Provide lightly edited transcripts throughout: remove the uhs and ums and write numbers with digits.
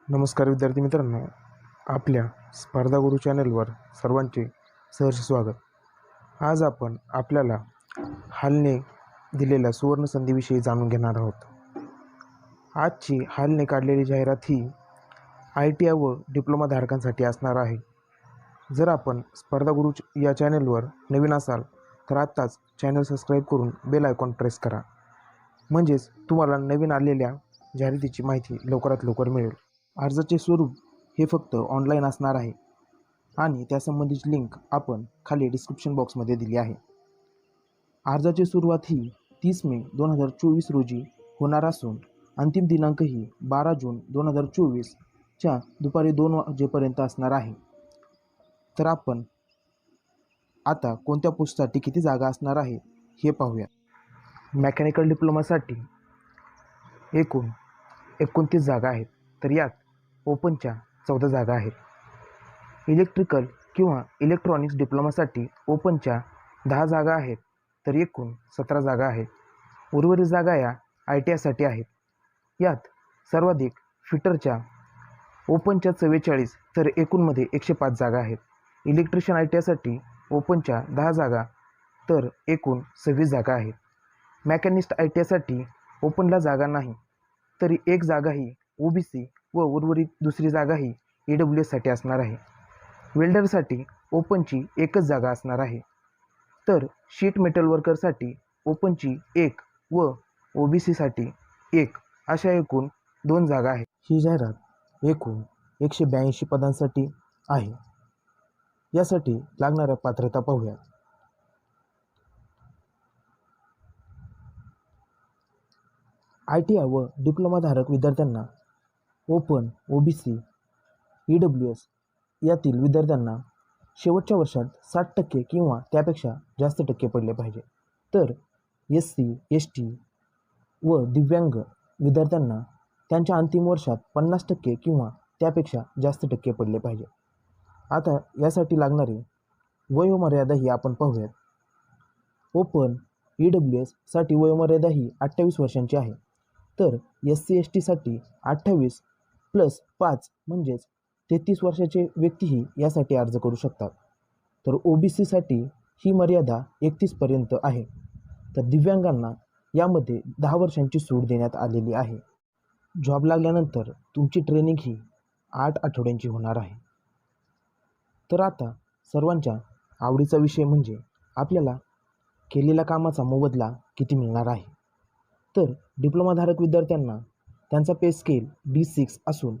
नमस्कार विद्यार्थी मित्रांनो, आपल्या स्पर्धा गुरु चॅनलवर सर्वांचे सहर्ष स्वागत. आज आपण आपल्याला हालने दिलेल्या सुवर्ण संधीविषयी जाणून घेणार आहोत. आजची हालने काढलेली जाहिरात ही ITI व डिप्लोमा धारकांसाठी असणार आहे. जर आपण स्पर्धा गुरु या चॅनलवर नवीन असाल तर आत्ताच चॅनल सबस्क्राईब करून बेल आयकॉन प्रेस करा, म्हणजेच तुम्हाला नवीन आलेल्या जाहिरातीची माहिती लवकरात लवकर मिळेल. अर्जाचे स्वरूप हे फक्त ऑनलाईन असणार आहे आणि त्यासंबंधीची लिंक आपण खाली डिस्क्रिप्शन बॉक्समध्ये दिली आहे. अर्जाची सुरुवात ही 30 मे 2024 रोजी होणार असून अंतिम दिनांक ही 12 जून 2024च्या दुपारी 2 वाजेपर्यंत असणार आहे. तर आपण आता कोणत्या पोस्टसाठी किती जागा असणार आहे हे पाहूया. मेकॅनिकल डिप्लोमासाठी एकूण 29 जागा आहेत, तर यात ओपनच्या 14 जागा आहेत. इलेक्ट्रिकल किंवा इलेक्ट्रॉनिक्स डिप्लोमासाठी ओपनच्या 10 जागा आहेत, तर एकूण 17 जागा आहेत. उर्वरित जागा या ITIसाठी आहेत. यात सर्वाधिक फिटरच्या ओपनच्या 44 तर एकूणमध्ये 105 जागा आहेत. इलेक्ट्रिशियन ITIसाठी ओपनच्या 10 जागा तर एकूण 26 जागा आहेत. मेकॅनिस्ट ITIसाठी ओपनला जागा नाही, तरी एक जागा ही OBC व उर्वरित दुसरी जागा ही EWSसाठी असणार आहे. वेल्डरसाठी ओपनची एकच जागा असणार आहे, तर शीट मेटल वर्करसाठी ओपनची 1 व OBCसाठी 1 अशा एकूण 2 जागा आहेत. ही जाहिरात एकूण 182 पदांसाठी आहे. यासाठी लागणाऱ्या पात्रता पाहूया. ITI व डिप्लोमा धारक विद्यार्थ्यांना ओपन, OBC, EWS यातील विद्यार्थ्यांना शेवटच्या वर्षात 60% किंवा त्यापेक्षा जास्त टक्के पडले पाहिजे. तर SC, ST व दिव्यांग विद्यार्थ्यांना त्यांच्या अंतिम वर्षात 50% किंवा त्यापेक्षा जास्त टक्के पडले पाहिजे. आता यासाठी लागणारी वयोमर्यादा ही आपण पाहूयात. ओपन EWS साठी वयोमर्यादा ही 28 वर्षांची आहे, तर SC ST साठी 28+5 म्हणजेच 33 वर्षाचे व्यक्तीही यासाठी अर्ज करू शकतात. तर OBC साठी ही मर्यादा 31 पर्यंत आहे, तर दिव्यांगांना यामध्ये 10 वर्षांची सूट देण्यात आलेली आहे. जॉब लागल्यानंतर तुमची ट्रेनिंग ही 8 आठवड्यांची होणार आहे. तर आता सर्वांच्या आवडीचा विषय म्हणजे आपल्याला केलेल्या कामाचा मोबदला किती मिळणार आहे. तर डिप्लोमाधारक विद्यार्थ्यांना त्यांचा पे स्केल D6 असून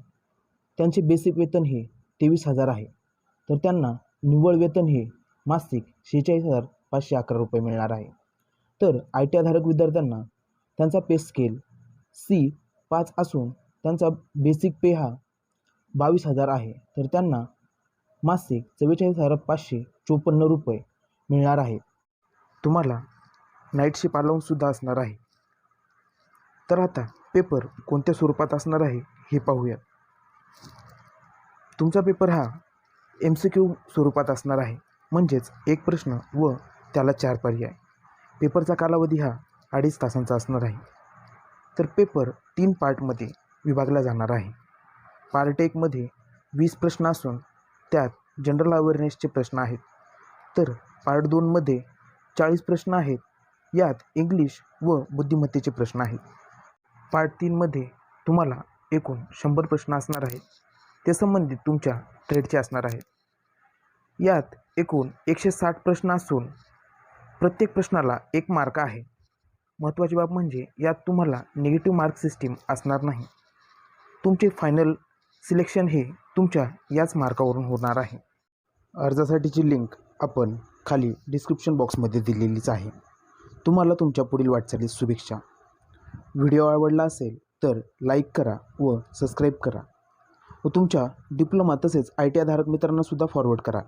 त्यांचे बेसिक वेतन हे 23,000 आहे, तर त्यांना निव्वळ वेतन हे मासिक 46,511 रुपये मिळणार आहे. तर ITI धारक विद्यार्थ्यांना त्यांचा पे स्केल C5 असून त्यांचा बेसिक पे हा 22,000 आहे, तर त्यांना मासिक 44,554 रुपये मिळणार आहे. तुम्हाला नाईट शिफ्ट अलाउन्ससुद्धा असणार आहे. तर आता पेपर कोणत्या स्वरूपात असणार आहे हे पाहूया. तुमचा पेपर हा MCQ स्वरूपात असणार आहे, म्हणजेच एक प्रश्न व त्याला 4 पर्याय. पेपरचा कालावधी हा 2.5 तासांचा असणार आहे. तर पेपर 3 पार्टमध्ये विभागला जाणार आहे. पार्ट 1 मध्ये 20 प्रश्न असून त्यात जनरल अवेअरनेसचे प्रश्न आहेत. तर पार्ट 2 मध्ये 40 प्रश्न आहेत. यात इंग्लिश व बुद्धिमत्तेचे प्रश्न आहेत. पार्ट 3 मध्ये तुम्हाला एकूण 100 प्रश्न असणार आहेत. ते संबंधित तुमच्या ट्रेडचे असणार आहेत. यात एकूण 160 प्रश्न असून प्रत्येक प्रश्नाला 1 मार्क आहे. महत्त्वाची बाब म्हणजे यात तुम्हाला निगेटिव्ह मार्क सिस्टीम असणार नाही. तुमचे फायनल सिलेक्शन हे तुमच्या याच मार्कावरून होणार आहे. अर्जासाठीची लिंक आपण खाली डिस्क्रिप्शन बॉक्समध्ये दिलेलीच आहे. तुम्हाला तुमच्या पुढील वाटचालीस शुभेच्छा. व्हिडिओ आवडला असेल तर लाईक करा व सबस्क्राईब करा व तुमच्या डिप्लोमा तसेच ITI धारक मित्रांनासुद्धा फॉरवर्ड करा.